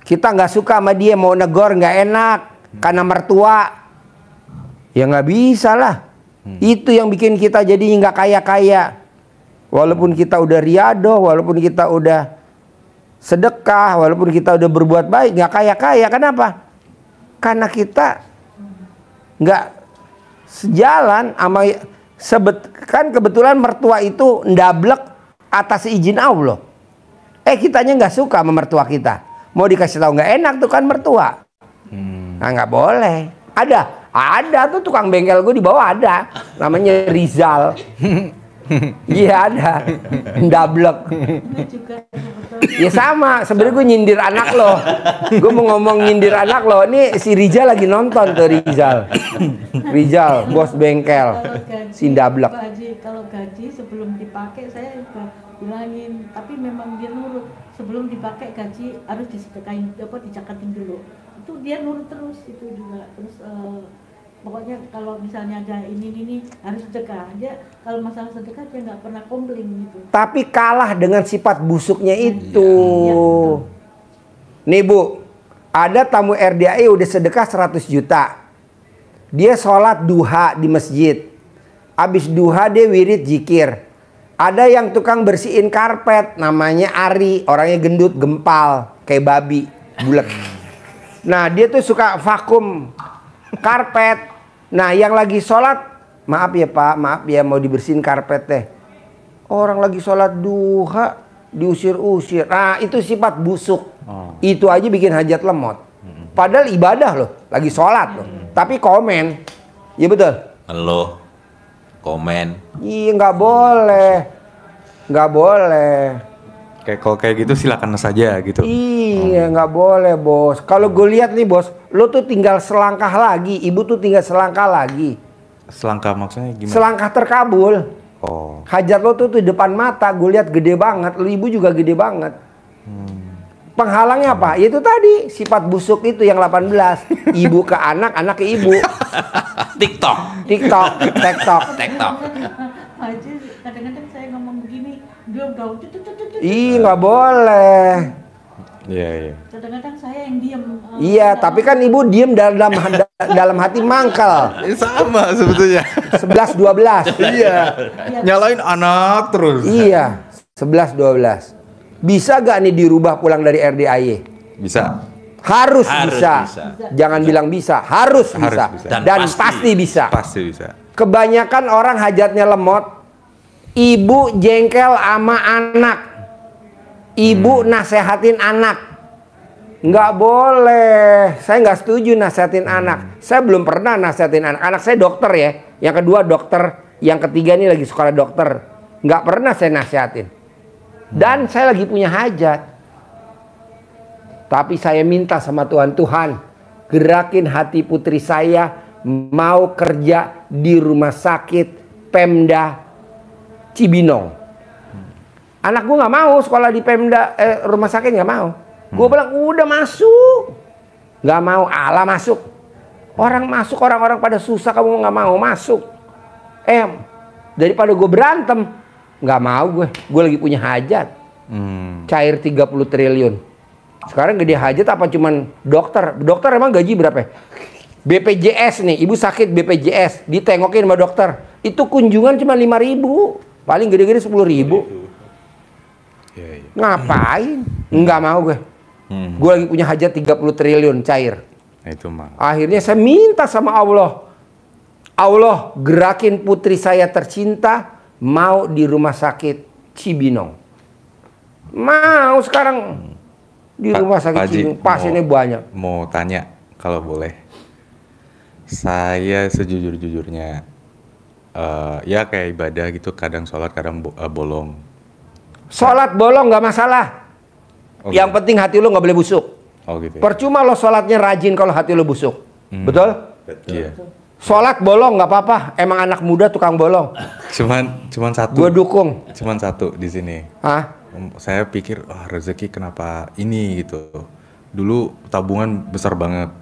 kita nggak suka sama dia, mau negor nggak enak karena mertua, ya nggak bisa lah. Itu yang bikin kita jadi nggak kaya-kaya. Walaupun kita udah riadoh, walaupun kita udah sedekah, walaupun kita udah berbuat baik, nggak kaya-kaya. Kenapa? Karena kita nggak sejalan sama kan kebetulan mertua itu ndablek atas izin Allah. Kitanya nggak suka sama mertua kita. Mau dikasih tahu nggak enak tuh kan mertua. Nah, nggak boleh. Ada tuh tukang bengkel gue di bawah ada. Namanya Rizal. Iya ada. Ndablek. Ya sama, sebenarnya gue nyindir anak lo. Gue mau ngomong nyindir anak lo. Ini si Rizal lagi nonton tuh Rizal, bos bengkel. Si Ndablek. Pak Haji, kalau gaji sebelum dipakai saya juga bilangin, tapi memang dia nurut. Sebelum dipakai gaji harus disedekain, dicakatin dulu. Itu dia nurut terus itu juga. Terus pokoknya kalau misalnya ada ini harus sedekah. Dia kalau masalah sedekah dia nggak pernah komplain gitu. Tapi kalah dengan sifat busuknya itu. Nih Bu, ada tamu RDAI udah sedekah 100 juta. Dia sholat duha di masjid. Abis duha dia wirid zikir. Ada yang tukang bersihin karpet, namanya Ari, orangnya gendut, gempal, kayak babi, bulat. Nah dia tuh suka vakum karpet. Nah yang lagi sholat, maaf ya Pak, maaf ya mau dibersihin karpet teh. Orang lagi sholat duha diusir-usir. Nah itu sifat busuk. Itu aja bikin hajat lemot. Padahal ibadah loh, lagi sholat loh. Tapi komen, ya betul. Ngeluh, komen. Iya nggak boleh, nggak boleh. Kalau kayak gitu silakan saja gitu. Iya nggak boleh bos. Kalau gue lihat nih bos, lo tuh tinggal selangkah lagi, ibu tuh tinggal selangkah lagi. Selangkah maksudnya gimana? Selangkah terkabul. Oh. Hajat lo tuh di depan mata, gue lihat gede banget. Lo ibu juga gede banget. Penghalangnya apa? Itu tadi sifat busuk itu yang 18. Ibu ke anak, anak ke ibu. TikTok. Haji kadang-kadang saya ngomong begini, dia udah Ih nggak boleh. Iya. Kadang-kadang saya yang diam. Iya, tapi kan ibu diem dalam hati mangkal. Sama sebetulnya. 11 12. Iya. Nyalain anak terus. Iya, 11 12. Bisa gak nih dirubah pulang dari RDAY? Bisa. Harus bisa. Jangan bilang bisa, harus bisa. Dan pasti bisa. Pasti bisa. Kebanyakan orang hajatnya lemot. Ibu jengkel sama anak. Ibu nasehatin anak. Nggak boleh. Saya nggak setuju nasehatin anak. Saya belum pernah nasehatin anak. Anak saya dokter ya. Yang kedua dokter. Yang ketiga ini lagi sekolah dokter. Nggak pernah saya nasehatin. Dan saya lagi punya hajat. Tapi saya minta sama Tuhan, Tuhan, gerakin hati putri saya mau kerja di rumah sakit Pemda Cibinong. Anak gue nggak mau sekolah di Pemda rumah sakit, nggak mau. Gue bilang udah masuk, nggak mau. Allah masuk. Orang masuk, orang-orang pada susah, kamu nggak mau masuk. Daripada gue berantem, nggak mau gue. Gue lagi punya hajat. Cair 30 triliun. Sekarang gede hajat apa cuman dokter? Dokter emang gaji berapa? BPJS nih, ibu sakit BPJS, ditengokin sama dokter. Itu kunjungan cuma 5.000, paling gede-gede 10.000. Ngapain? Nggak mau gue. Gue lagi punya hajat 30 triliun cair. Itu mah. Akhirnya saya minta sama Allah. Allah gerakin putri saya tercinta mau di rumah sakit Cibinong. Mau sekarang di rumah sakit Cibinong. Pasiennya banyak. Mau tanya kalau boleh. Saya sejujur-jujurnya ya kayak ibadah gitu, kadang sholat kadang bolong. Sholat bolong nggak masalah. Oh, yang penting hati lo nggak boleh busuk. Oh gitu. Percuma lo sholatnya rajin kalau hati lo busuk. Betul? Iya. Sholat bolong nggak apa-apa. Emang anak muda tukang bolong. Cuman satu. Gue dukung. Cuman satu di sini. Hah? Saya pikir, rezeki kenapa ini gitu. Dulu tabungan besar banget,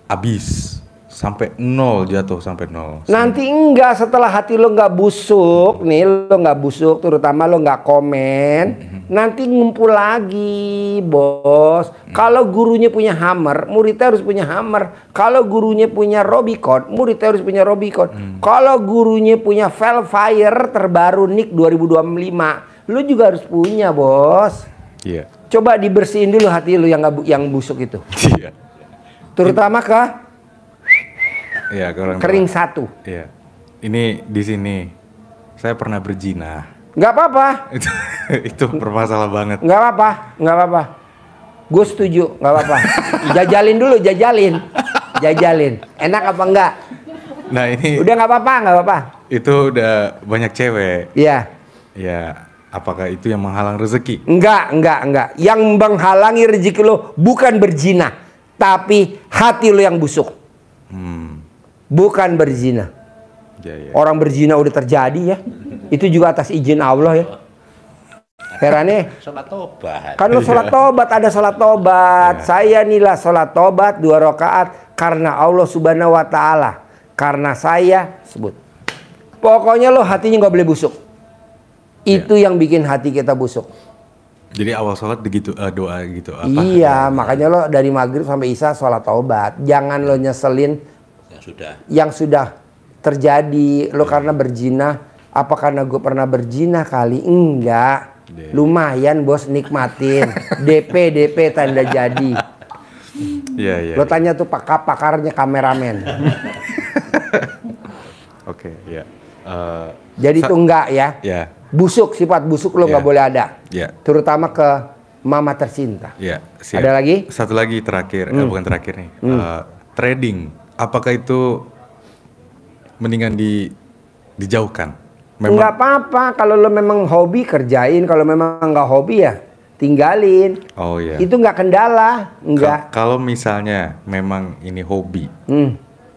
habis sampai nol, jatuh sampai nol. Nanti enggak, setelah hati lo nggak busuk nih, lo nggak busuk, terutama lo nggak komen, nanti ngumpul lagi, bos. Kalau gurunya punya hammer, muridnya harus punya hammer. Kalau gurunya punya Robicon, muridnya harus punya Robicon. Kalau gurunya punya Velfire terbaru NIK 2025, lo juga harus punya, bos. Iya. Coba dibersihin dulu hati lo yang busuk itu. Iya. Terutama ke Iya, kering satu. Iya. Ini di sini saya pernah berzina. Nggak apa-apa. Itu bermasalah banget. Nggak apa-apa, nggak apa-apa. Gue setuju, nggak apa-apa. Jajalin dulu, jajalin. Enak apa enggak? Nah ini. Udah nggak apa-apa. Itu udah banyak cewek. Iya. Ya, apakah itu yang menghalang rezeki? Enggak. Yang menghalangi rezeki lo bukan berzina, tapi hati lo yang busuk. Bukan berzina. Ya. Orang berzina udah terjadi ya. Itu juga atas izin Allah ya. Herannya. Sholat tobat. Kan lo sholat tobat, ada sholat tobat. Saya nilai sholat tobat 2 rakaat karena Allah Subhanahu Wa Taala. Karena saya sebut. Pokoknya lo hatinya nggak boleh busuk. Itu yang bikin hati kita busuk. Jadi awal sholat begitu doa gitu apa? Iya, makanya lo dari maghrib sampai isya sholat tobat. Jangan lo nyeselin yang sudah terjadi. Lo karena berzina, apa karena gue pernah berzina kali? Enggak. Lumayan bos, nikmatin. DP tanda jadi. Iya. Lo tanya tuh pakarnya kameramen. Oke, ya. Jadi tuh enggak ya. Ya. Busuk, sifat busuk lo nggak boleh ada. Ya. Terutama ke mama tercinta. Ya. Siap. Ada lagi? Satu lagi terakhir, bukan terakhir nih. Trading, apakah itu mendingan dijauhkan? Nggak apa-apa, kalau lo memang hobi kerjain, kalau memang nggak hobi ya tinggalin. Oh iya. Itu nggak kendala, nggak. Kalau misalnya memang ini hobi,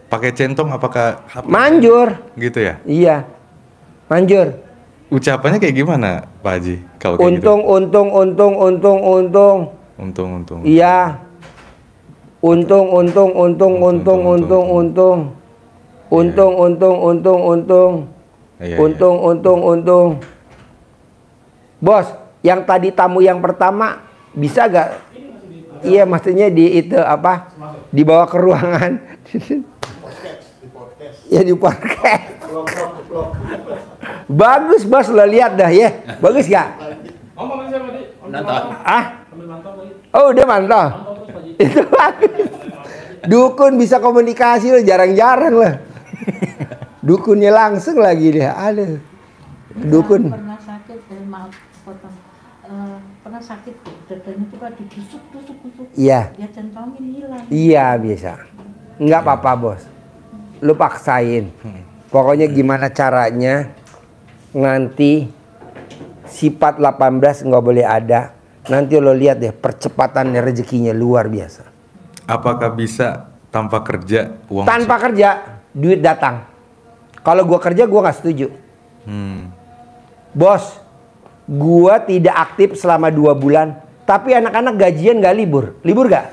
pakai centong apakah manjur? Gitu ya? Iya, manjur. Ucapannya kayak gimana, Pak Haji? Kalau kayak Untung. Iya. Untung. Bos, yang tadi tamu yang pertama bisa gak? Iya, maksudnya di itu apa? Dibawa ke ruangan. Ya di podcast. Bagus bos, lo lihat dah ya. Bagus gak? Oh udah mantau. Itu bagus. Dukun bisa komunikasi lo, jarang-jarang lah. Dukunnya langsung lagi deh. Aduh. Dukun. Pernah sakit, maaf potong. Pernah sakit, dadanya tuh kan ditusuk. Iya. Dia centongin hilang. Iya biasa. Nggak apa-apa bos. Lu paksain. Pokoknya gimana caranya nanti sifat 18 nggak boleh ada. Nanti lo lihat deh percepatan rezekinya luar biasa. Apakah bisa tanpa kerja uang Tanpa masuk? kerja duit datang. Kalau gua kerja gua nggak setuju. Bos, gua tidak aktif selama 2 bulan, tapi anak-anak gajian nggak libur. Libur nggak?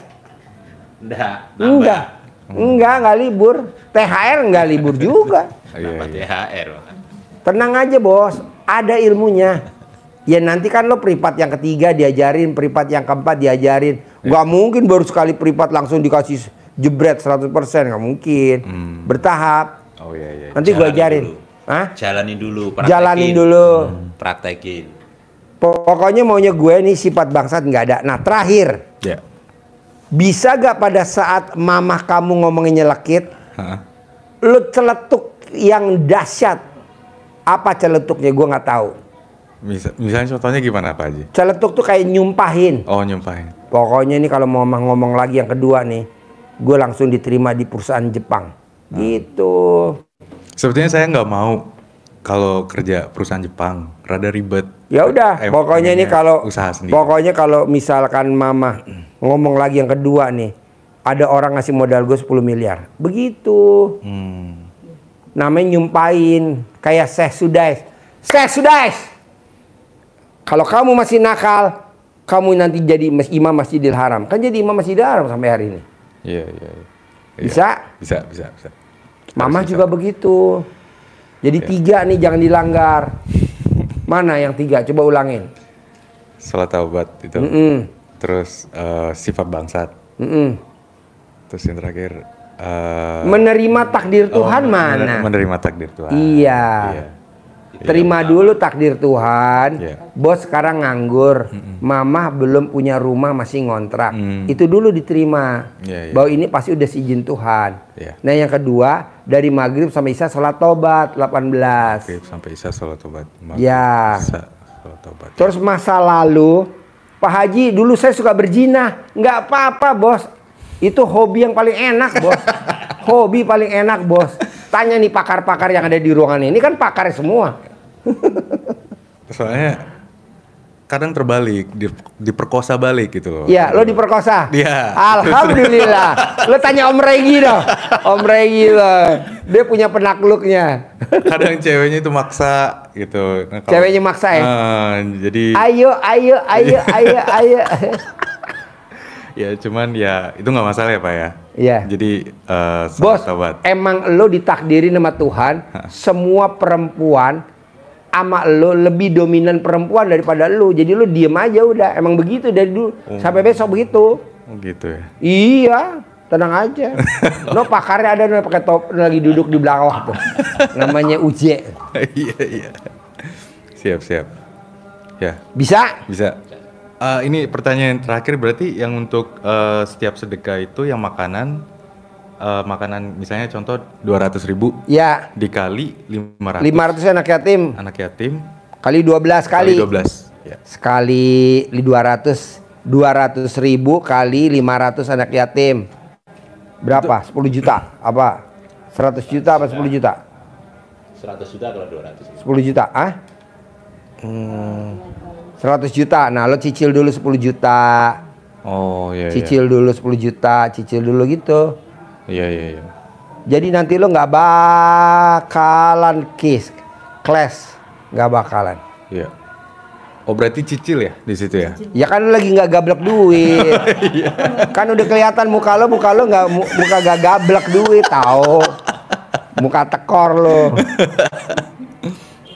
Enggak. Enggak libur. THR nggak libur juga. Iya, Nambah iya. THR. Tenang aja bos, ada ilmunya. Ya nanti kan lo privat yang ketiga diajarin, privat yang keempat diajarin. Nggak mungkin baru sekali privat langsung dikasih jebret 100%, nggak mungkin. Bertahap. Oh iya, iya. Nanti gua Jalanin ajarin. dulu. Hah? Jalanin dulu, praktekin. Jalanin dulu. Praktekin. Pokoknya maunya gue nih sifat bangsat nggak ada. Nah terakhir, Ya. bisa gak pada saat mamah kamu ngomongin nyelekit, Hah? lu celetuk yang dahsyat? Apa celetuknya gue nggak tahu. Misalnya contohnya gimana Pak Haji? Celetuk tuh kayak nyumpahin. Oh nyumpahin. Pokoknya nih kalau mau ngomong lagi yang kedua nih, gue langsung diterima di perusahaan Jepang. Gitu. Sebetulnya saya nggak mau kalau kerja perusahaan Jepang, rada ribet. Ya udah, pokoknya ini kalau usaha sendiri. pokoknya kalau misalkan mama ngomong lagi yang kedua nih, ada orang ngasih modal gue 10 miliar. Begitu. Namanya nyumpain kayak Syekh Sudais. Syekh Sudais. Kalau kamu masih nakal, kamu nanti jadi imam Masjidil Haram. Kan jadi imam Masjidil Haram sampai hari ini. Iya, iya, iya. Bisa? Bisa. Mama Harus juga begitu. Jadi 3 nih jangan dilanggar. Mana yang 3? Coba ulangin. Salat taubat itu. Terus sifat bangsat. Terus yang terakhir Menerima takdir Tuhan mana? Menerima takdir Tuhan. Iya. Terima dulu takdir Tuhan. Iya. Bos sekarang nganggur. Mama belum punya rumah masih ngontrak. Itu dulu diterima. Iya, iya. Bahwa ini pasti udah seizin Tuhan. Iya. Nah yang kedua dari maghrib sampai isya sholat tobat 18. Oke, sampai isya salat taubat. Ya. Isya salat taubat. Terus masa lalu Pak Haji dulu saya suka berzina. Nggak apa-apa bos. Itu hobi yang paling enak bos. Hobi paling enak bos. Tanya nih pakar-pakar yang ada di ruangan ini kan pakar semua. Soalnya kadang terbalik, diperkosa balik gitu loh. Iya, lo diperkosa. Iya. Alhamdulillah. Lo tanya Om Regi dong. Om Regi loh. Dia punya penakluknya. Kadang ceweknya itu maksa gitu. Nah, Ceweknya maksa ya? Jadi Ayo. ya cuman ya itu nggak masalah ya Pak ya. Iya. Jadi Bos, sahabat. emang lo ditakdirin sama Tuhan, semua perempuan sama lo lebih dominan perempuan daripada lo. Jadi lo diem aja udah. Emang begitu dari dulu sampai besok begitu. Gitu ya. Iya, tenang aja. Lo pakarnya ada nih pakai top lagi duduk di belakang tuh. Namanya Uje. Iya. Siap. Ya, Bisa? bisa. Ini pertanyaan terakhir berarti yang untuk setiap sedekah itu yang makanan misalnya contoh 200.000 Ya. dikali 500 500 anak yatim kali 12 kali. 12 ya. Sekali 200.000 kali 500 anak yatim. Berapa? 10 juta? Apa? 100 juta apa 10 juta? 100 juta kalau 200. 10 juta, ah? 100 juta. Nah, lo cicil dulu 10 juta. Oh iya. Cicil dulu 10 juta, cicil dulu gitu. Iya. Jadi nanti lo nggak bakalan clash, nggak bakalan. Iya. Oh berarti cicil ya di situ ya? Ya kan lo lagi nggak gablek duit. Kan udah kelihatan muka lo nggak muka gak gablek duit, tahu? Muka tekor lo.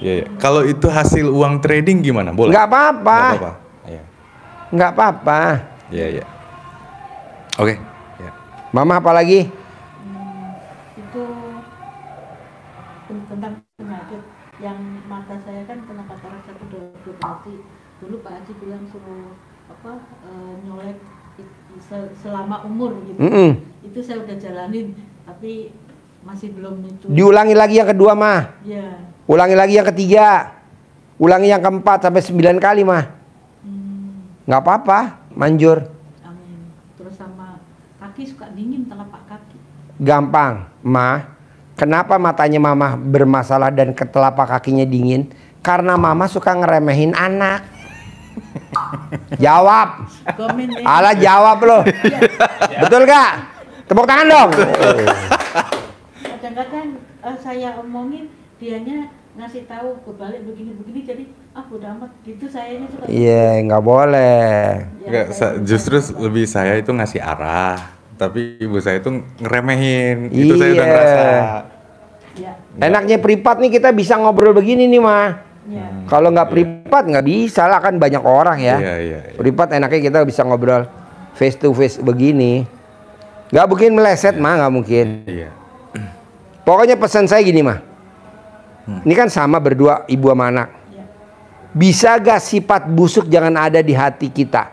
Iya. Kalau itu hasil uang trading gimana? Boleh? Nggak apa-apa. Nggak apa-apa. Iya. Nggak apa-apa. Iya. Oke. Ya. Mama apa lagi? Itu tentang penyakit yang mata saya kan kena katarak 1/2 mati. Dulu Pak Haji bilang suruh nyolek selama umur gitu. Itu saya udah jalanin tapi masih belum itu. Diulangi lagi yang kedua mah. Ya. Ulangi lagi yang ketiga. Ulangi yang keempat sampai 9 kali mah. Nggak apa-apa, manjur. Amin. Terus sama kaki suka dingin telapak kaki. Gampang, mah. Kenapa matanya mama bermasalah dan telapak kakinya dingin? Karena mama suka ngeremehin anak. Jawab. Komen nih. Alah jawab lo. Betul gak? Tepuk tangan dong. Kadang-kadang saya omongin, dianya ngasih tahu kebalik begini-begini, jadi udah amat gitu saya ini suka. Iya, nggak boleh. Enggak, justru lebih saya itu ngasih arah, tapi ibu saya itu ngeremehin. Itu saya udah Iya. ngerasa. Ya, Enaknya privat nih kita bisa ngobrol begini nih mah. ya. Kalau nggak privat nggak bisa lah, kan banyak orang ya. Iya. Privat enaknya kita bisa ngobrol face to face begini. Nggak mungkin meleset mah, nggak mungkin. Iya. Pokoknya pesan saya gini mah. Ini kan sama berdua ibu sama anak. Ya. Bisa gak sifat busuk jangan ada di hati kita?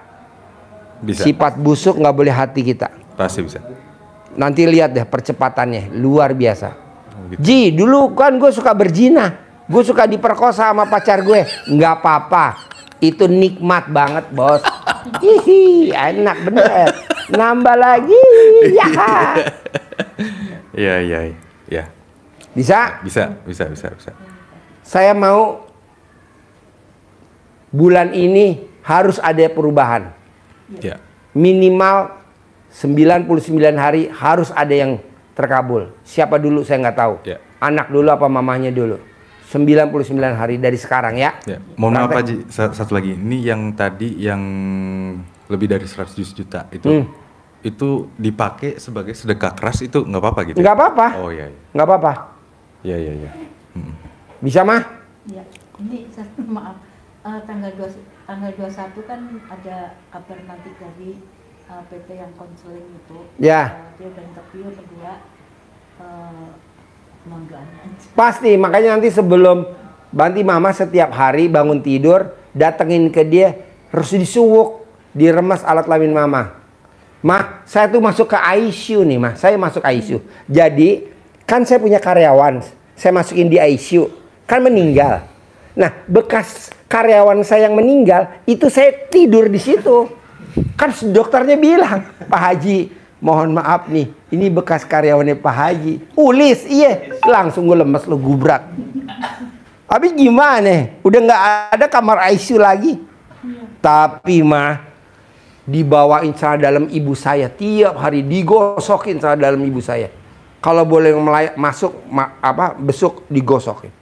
Bisa. Sifat busuk nggak boleh hati kita. Pasti bisa. Nanti lihat deh percepatannya luar biasa. Gitu. Ji, dulu kan gue suka berzina, gue suka diperkosa sama pacar gue. Nggak apa-apa, itu nikmat banget bos. Hihi, enak bener. Nambah lagi, ya. Iya. Bisa? Bisa. Saya mau bulan ini harus ada perubahan. Iya. Minimal 99 hari harus ada yang terkabul. Siapa dulu saya nggak tahu. Ya. Anak dulu apa mamahnya dulu. 99 hari dari sekarang ya. Ya. Mohon maaf Pak Praktek. Ji, satu lagi. Ini yang tadi yang lebih dari 100 juta itu dipakai sebagai sedekah keras itu nggak apa-apa gitu? Nggak apa-apa. Oh iya. Nggak apa-apa. Iya. Bisa mah? Ya, ini maaf. Tanggal 21 kan ada kabar nanti dari PT yang konseling itu. Ya. Dia udah interview berdua. Kemanggaannya aja. Pasti. Makanya nanti sebelum Banti mama setiap hari bangun tidur datengin ke dia harus disuwuk, diremas alat kelamin mama. Mah, saya tuh masuk ke ICU nih, mah. Saya masuk ICU. Jadi, kan saya punya karyawan. Saya masukin di ICU. Kan meninggal. Nah, bekas karyawan saya yang meninggal, itu saya tidur di situ. Kan dokternya bilang, Pak Haji, mohon maaf nih, ini bekas karyawannya Pak Haji. Ulis, iya. Langsung gue lemes, lo gubrak. Habis gimana? Udah nggak ada kamar ICU lagi. Tapi mah, dibawain celana dalam ibu saya tiap hari, digosokin celana dalam ibu saya. Kalau boleh masuk besuk digosokin.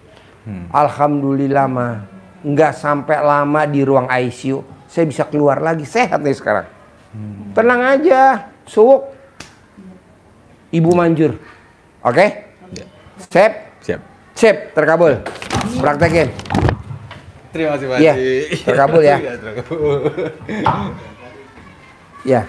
Alhamdulillah mah nggak sampai lama di ruang ICU, saya bisa keluar lagi, sehat nih sekarang. Tenang aja, suwuk, ibu manjur, oke? Sip, terkabul. Praktekin. Terima kasih Pak Iya, Ji. terkabul ya. Iya, terkabul. Ya.